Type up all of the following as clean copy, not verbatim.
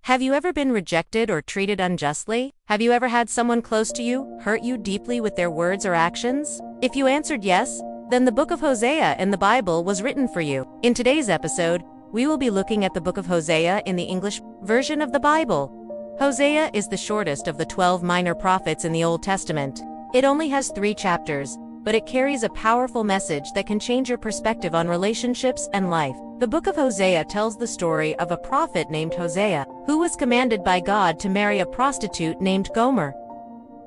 Have you ever been rejected or treated unjustly? Have you ever had someone close to you hurt you deeply with their words or actions? If you answered yes, then the book of Hosea in the Bible was written for you. In today's episode, we will be looking at the book of Hosea in the English version of the Bible. Hosea is the shortest of the 12 minor prophets in the Old Testament. It only has 3 chapters, but it carries a powerful message that can change your perspective on relationships and life. The book of Hosea tells the story of a prophet named Hosea, who was commanded by God to marry a prostitute named Gomer.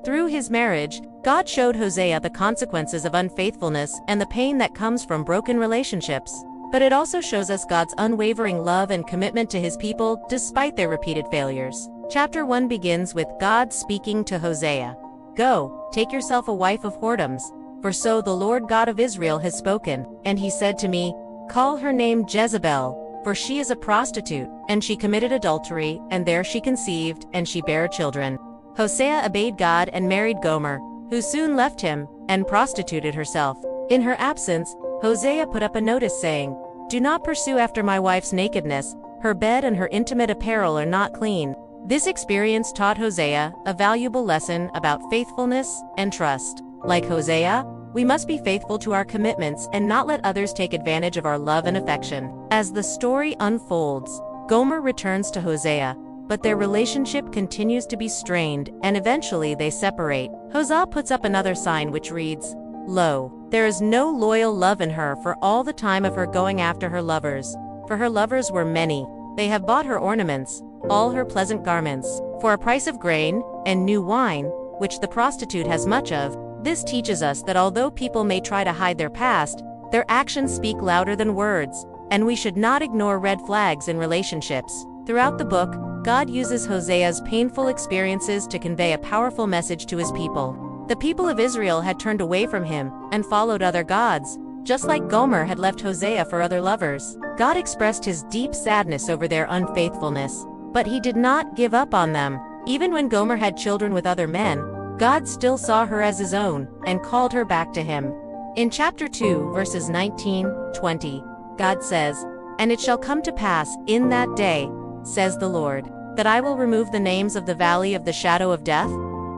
Through his marriage, God showed Hosea the consequences of unfaithfulness and the pain that comes from broken relationships. But it also shows us God's unwavering love and commitment to his people despite their repeated failures. Chapter 1 begins with God speaking to Hosea. "Go, take yourself a wife of whoredoms, for so the Lord God of Israel has spoken. And he said to me, call her name Jezebel, for she is a prostitute, and she committed adultery, and there she conceived, and she bare children." Hosea obeyed God and married Gomer, who soon left him and prostituted herself. In her absence, Hosea put up a notice saying, "Do not pursue after my wife's nakedness, her bed and her intimate apparel are not clean." This experience taught Hosea a valuable lesson about faithfulness and trust. Like Hosea, we must be faithful to our commitments and not let others take advantage of our love and affection. As the story unfolds, Gomer returns to Hosea, but their relationship continues to be strained, and eventually they separate. Hosea puts up another sign which reads, "Lo, there is no loyal love in her for all the time of her going after her lovers. For her lovers were many. They have bought her ornaments, all her pleasant garments, for a price of grain and new wine, which the prostitute has much of." This teaches us that although people may try to hide their past, their actions speak louder than words, and we should not ignore red flags in relationships. Throughout the book, God uses Hosea's painful experiences to convey a powerful message to his people. The people of Israel had turned away from him and followed other gods, just like Gomer had left Hosea for other lovers. God expressed his deep sadness over their unfaithfulness, but he did not give up on them. Even when Gomer had children with other men, God still saw her as his own and called her back to him. In chapter 2, verses 19-20, God says, "And it shall come to pass in that day, says the Lord, that I will remove the names of the valley of the shadow of death,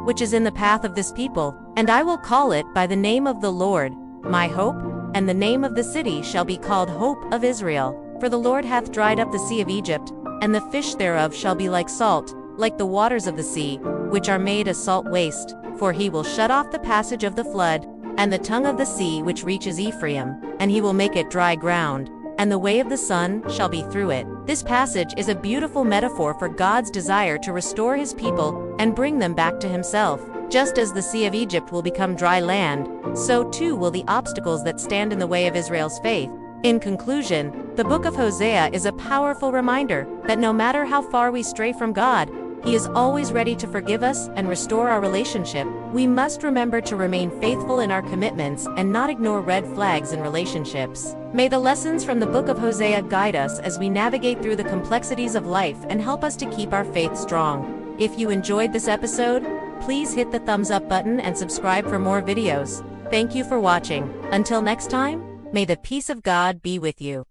which is in the path of this people, and I will call it by the name of the Lord, my hope, and the name of the city shall be called Hope of Israel. For the Lord hath dried up the sea of Egypt, and the fish thereof shall be like salt, like the waters of the sea, which are made a salt waste. For he will shut off the passage of the flood, and the tongue of the sea which reaches Ephraim, and he will make it dry ground, and the way of the sun shall be through it." This passage is a beautiful metaphor for God's desire to restore his people and bring them back to himself. Just as the Sea of Egypt will become dry land, so too will the obstacles that stand in the way of Israel's faith. In conclusion, the book of Hosea is a powerful reminder that no matter how far we stray from God, he is always ready to forgive us and restore our relationship. We must remember to remain faithful in our commitments and not ignore red flags in relationships. May the lessons from the book of Hosea guide us as we navigate through the complexities of life and help us to keep our faith strong. If you enjoyed this episode, please hit the thumbs up button and subscribe for more videos. Thank you for watching. Until next time, may the peace of God be with you.